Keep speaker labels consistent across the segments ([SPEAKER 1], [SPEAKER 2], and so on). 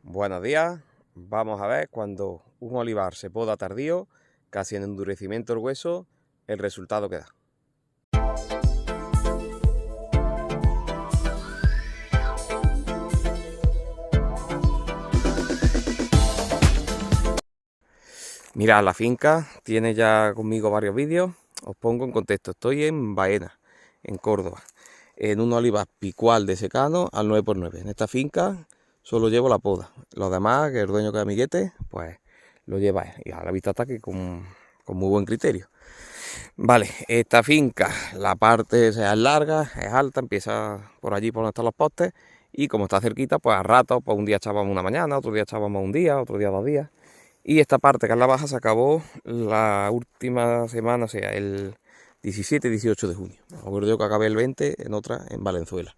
[SPEAKER 1] Buenos días, vamos a ver cuando un olivar se poda tardío, casi en endurecimiento del hueso, el resultado que da. Mirad, la finca tiene ya conmigo varios vídeos, os pongo en contexto, estoy en Baena, en Córdoba, en un olivar picual de secano al 9×9. En esta finca solo llevo la poda, los demás, que el dueño que es amiguete, pues lo lleva él, y a la vista está que con muy buen criterio. Vale, esta finca, la parte es larga, es alta, empieza por allí por donde están los postes, y como está cerquita, pues a rato, pues un día echábamos una mañana, otro día echábamos un día, otro día 2 días. Y esta parte que es la baja se acabó la última semana, o sea, el 17 y 18 de junio. Me acuerdo yo que acabé el 20 en otra, en Valenzuela.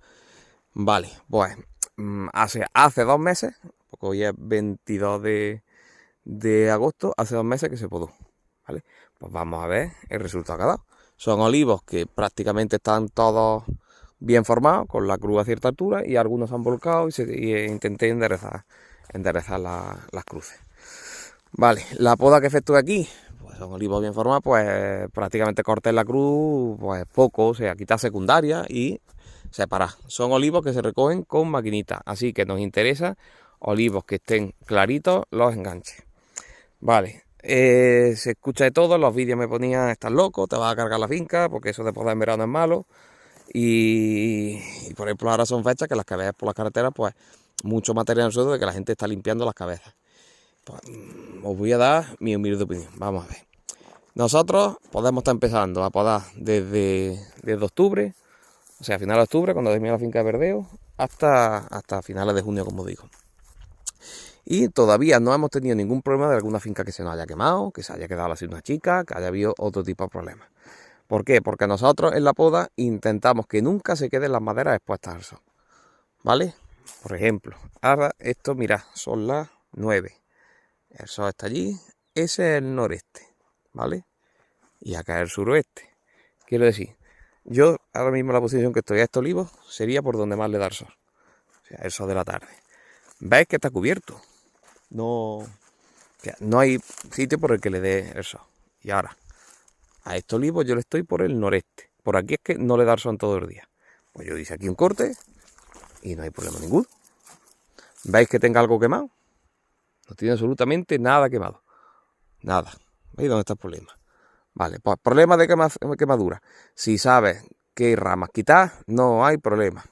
[SPEAKER 1] Vale, pues hace 2 meses, porque hoy es 22 de agosto, hace 2 meses que se podó. ¿Vale? Pues vamos a ver el resultado que ha dado. Son olivos que prácticamente están todos bien formados, con la cruz a cierta altura, y algunos han volcado y intenté enderezar las cruces. Vale, la poda que efectué aquí, pues son olivos bien formados, pues prácticamente corté la cruz, pues poco, o sea, quitar secundaria y separar. Son olivos que se recogen con maquinita, así que nos interesa olivos que estén claritos los enganches. Vale, se escucha de todo, los vídeos me ponían, estás loco, te vas a cargar la finca, porque eso de podar en verano es malo. Y por ejemplo ahora son fechas que las que ves por las carreteras, pues mucho material en el suelo de que la gente está limpiando las cabezas. Pues, os voy a dar mi humilde opinión, vamos a ver. Nosotros podemos estar empezando a podar desde octubre, o sea, a finales de octubre, cuando termine la finca de verdeo, hasta finales de junio, como digo. Y todavía no hemos tenido ningún problema de alguna finca que se nos haya quemado, que se haya quedado así una chica, que haya habido otro tipo de problemas. ¿Por qué? Porque nosotros en la poda intentamos que nunca se queden las maderas expuestas al sol. ¿Vale? Por ejemplo, ahora esto, mirad, son las 9. El sol está allí, ese es el noreste, ¿vale? Y acá es el suroeste. Quiero decir, yo ahora mismo la posición que estoy a estos olivos sería por donde más le da el sol. O sea, el sol de la tarde. ¿Veis que está cubierto? No, o sea, no hay sitio por el que le dé el sol. Y ahora, a estos olivos yo le estoy por el noreste. Por aquí es que no le da el sol todo el día. Pues yo hice aquí un corte y no hay problema ninguno. ¿Veis que tenga algo quemado? No tiene absolutamente nada quemado. Nada. ¿Veis dónde está el problema? Vale, pues problema de quemadura. Si sabes qué ramas quitar, no hay problema.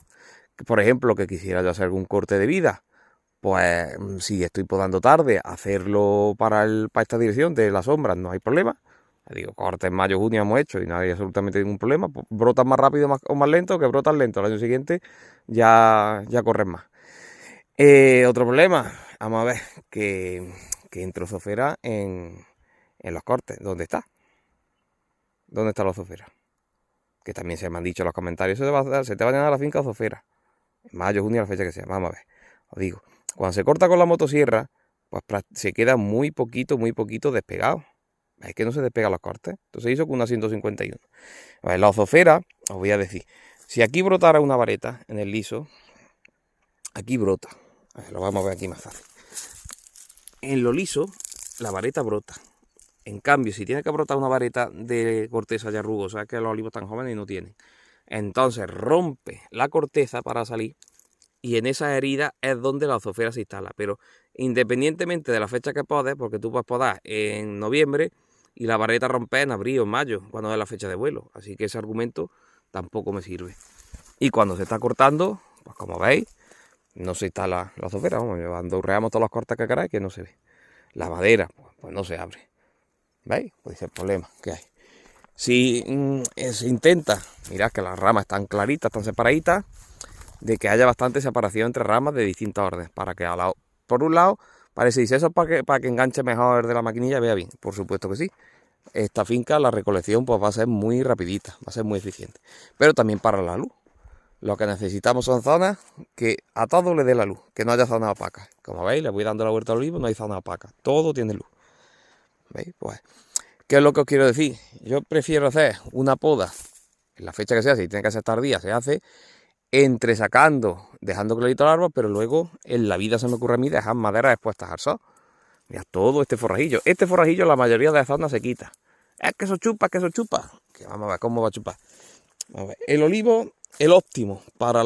[SPEAKER 1] Por ejemplo, que quisiera yo hacer algún corte de vida, pues si estoy podando tarde, hacerlo para esta dirección de las sombras, no hay problema. Digo, cortes en mayo, junio hemos hecho y no hay absolutamente ningún problema. Pues brotan más rápido o más lento, que brotan lento. El año siguiente ya corren más. Otro problema, vamos a ver, que entró zofera en los cortes. ¿Dónde está? ¿Dónde está la zofera? Que también se me han dicho en los comentarios, se te va a llenar la finca de zofera. En mayo, junio, la fecha que sea. Vamos a ver. Os digo, cuando se corta con la motosierra, pues se queda muy poquito despegado. Es que no se despegan los cortes. Entonces hizo con una 151. A ver, la zofera, os voy a decir, si aquí brotara una vareta en el liso, aquí brota. A ver, lo vamos a ver aquí más fácil. En lo liso, la vareta brota. En cambio, si tiene que brotar una vareta de corteza ya rugosa, que los olivos están jóvenes y no tienen, entonces rompe la corteza para salir y en esa herida es donde la zofera se instala. Pero independientemente de la fecha que podes, porque tú puedes podar en noviembre y la vareta rompe en abril o en mayo, cuando es la fecha de vuelo. Así que ese argumento tampoco me sirve. Y cuando se está cortando, pues como veis, no se instala la zofera. Cuando reamos todos los cortes que queráis, que no se ve. La madera, pues no se abre. ¿Veis? Pues ese es el problema que hay. Si se intenta, mirad que las ramas están claritas, están separaditas, de que haya bastante separación entre ramas de distintas órdenes, para que por un lado, parece dice eso para que enganche mejor de la maquinilla y vea bien. Por supuesto que sí. Esta finca, la recolección, pues va a ser muy rapidita, va a ser muy eficiente. Pero también para la luz. Lo que necesitamos son zonas que a todo le dé la luz, que no haya zonas opacas. Como veis, le voy dando la vuelta al olivo, no hay zonas opacas, todo tiene luz. ¿Veis? Pues, ¿qué es lo que os quiero decir? Yo prefiero hacer una poda en la fecha que sea, si tiene que ser tardía, se hace entresacando, dejando clarito el árbol, pero luego en la vida se me ocurre a mí dejar maderas expuestas al sol. Mira, todo este forrajillo. Este forrajillo la mayoría de las zonas se quita. Es que eso chupa, que eso chupa. Que vamos a ver cómo va a chupar. Vamos a ver. El olivo, el óptimo para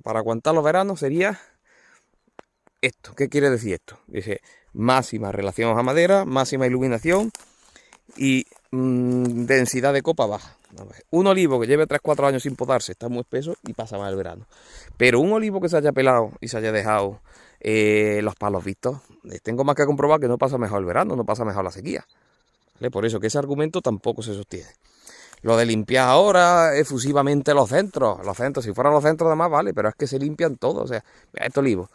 [SPEAKER 1] aguantar los veranos sería esto. ¿Qué quiere decir esto? Dice máxima relación a madera, máxima iluminación y densidad de copa baja. Un olivo que lleve 3-4 años sin podarse está muy espeso y pasa mal el verano. Pero un olivo que se haya pelado y se haya dejado los palos vistos, tengo más que comprobar que no pasa mejor el verano, no pasa mejor la sequía. ¿Vale? Por eso que ese argumento tampoco se sostiene. Lo de limpiar ahora efusivamente los centros, si fueran los centros además vale, pero es que se limpian todo. O sea, este olivo,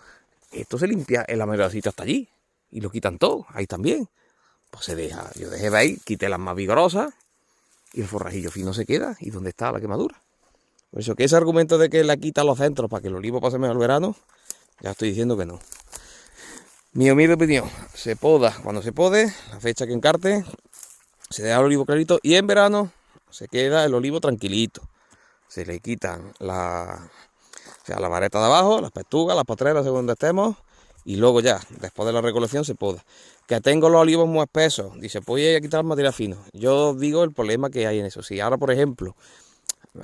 [SPEAKER 1] esto se limpia en la mayoría de los sitios hasta allí y lo quitan todo, ahí también. Pues se deja, yo dejé de ahí, quité las más vigorosas y el forrajillo fino se queda. ¿Y dónde está la quemadura? Por eso que ese argumento de que la quitan los centros para que el olivo pase mejor el verano, ya estoy diciendo que no. Mi humilde opinión, se poda cuando se pode, la fecha que encarte, se deja el olivo clarito y en verano se queda el olivo tranquilito. Se le quitan la vareta de abajo, las pestugas, las potreras según donde estemos y luego ya, después de la recolección se poda. Que tengo los olivos muy espesos, dice, pues voy a quitar el material fino. Yo digo el problema que hay en eso. Si ahora, por ejemplo,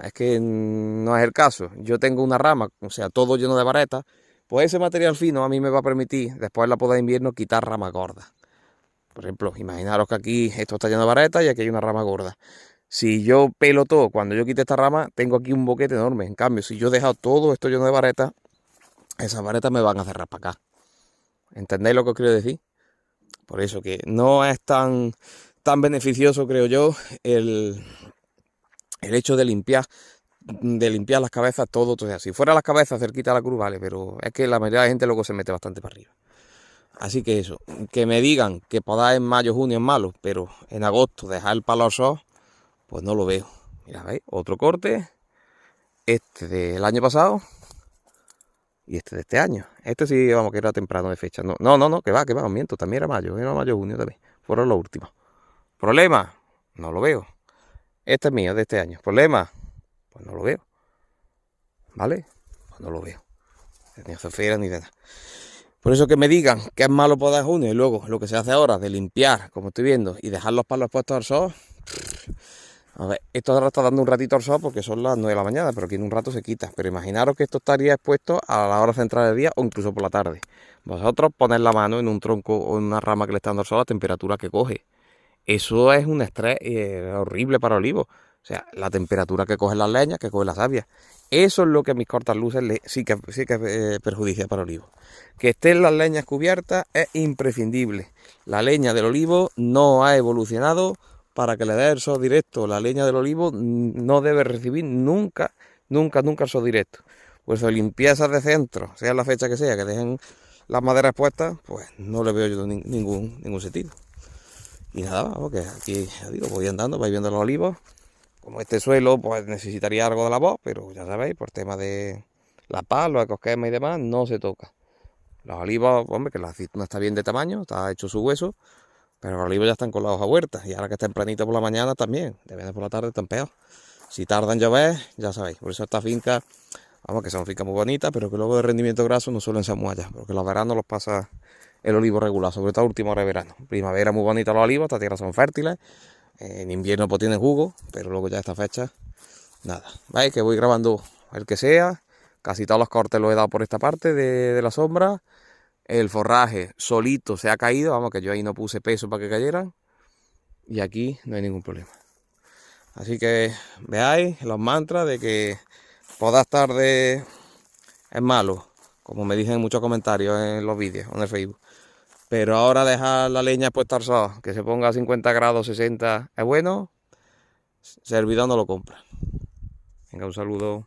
[SPEAKER 1] es que no es el caso, yo tengo una rama, o sea, todo lleno de vareta, pues ese material fino a mí me va a permitir, después de la poda de invierno, quitar ramas gordas. Por ejemplo, imaginaros que aquí esto está lleno de vareta y aquí hay una rama gorda. Si yo pelo todo, cuando yo quite esta rama, tengo aquí un boquete enorme. En cambio, si yo he dejado todo esto lleno de vareta, esas varetas me van a cerrar para acá. ¿Entendéis lo que os quiero decir? Por eso que no es tan beneficioso, creo yo, el hecho de limpiar las cabezas todo. O sea, si fuera las cabezas cerquita de la cruz, vale, pero es que la mayoría de la gente luego se mete bastante para arriba. Así que eso, que me digan que podar en mayo, junio es malo, pero en agosto dejar el palo al sol, pues no lo veo. Mira, ¿veis? Otro corte, este del año pasado y este de este año. Este sí, vamos, que era temprano de fecha. No, que va, miento, también era mayo, junio también. Fueron los últimos. ¿Problema? No lo veo. Este es mío, de este año. ¿Problema? Pues no lo veo. ¿Vale? Pues no lo veo. Ni cefera ni de nada. Por eso que me digan que es malo podar en junio y luego lo que se hace ahora de limpiar, como estoy viendo, y dejar los palos puestos al sol. A ver, esto ahora está dando un ratito al sol porque son las 9 de la mañana, pero aquí en un rato se quita. Pero imaginaros que esto estaría expuesto a la hora central del día o incluso por la tarde. Vosotros poner la mano en un tronco o en una rama que le está dando al sol a la temperatura que coge. Eso es un estrés horrible para el olivo. O sea, la temperatura que coge las leñas, que coge la savia. Eso es lo que a mis cortas luces sí que perjudicia para el olivo. Que estén las leñas cubiertas es imprescindible. La leña del olivo no ha evolucionado para que le dé el sol directo. La leña del olivo no debe recibir nunca el sol directo. Por eso limpiezas de centro, sea la fecha que sea, que dejen las maderas puestas, pues no le veo yo ningún sentido. Y nada, porque aquí, ya digo, voy andando, vais viendo los olivos. Como este suelo, pues necesitaría algo de la voz, pero ya sabéis, por tema de la pala, el cosquema y demás, no se toca. Los olivos, hombre, que la aceituna está bien de tamaño, está hecho su hueso, pero los olivos ya están con la hoja huerta. Y ahora que es tempranito por la mañana también, de vez por la tarde están peor. Si tardan en llover, ya sabéis, por eso estas fincas, vamos, que son fincas muy bonitas, pero que luego de rendimiento graso no suelen ser muy allá, porque los veranos los pasa el olivo regular, sobre todo a última hora de verano. Primavera muy bonita los olivos, estas tierras son fértiles. En invierno pues tienen jugo, pero luego ya esta fecha, nada. ¿Veis? Que voy grabando el que sea. Casi todos los cortes los he dado por esta parte de la sombra. El forraje solito se ha caído, vamos, que yo ahí no puse peso para que cayeran. Y aquí no hay ningún problema. Así que veáis los mantras de que podar tarde es malo, como me dicen en muchos comentarios en los vídeos, en el Facebook. Pero ahora dejar la leña puesta al sol, que se ponga a 50 grados, 60, es bueno. Servidor no lo compra. Venga, un saludo.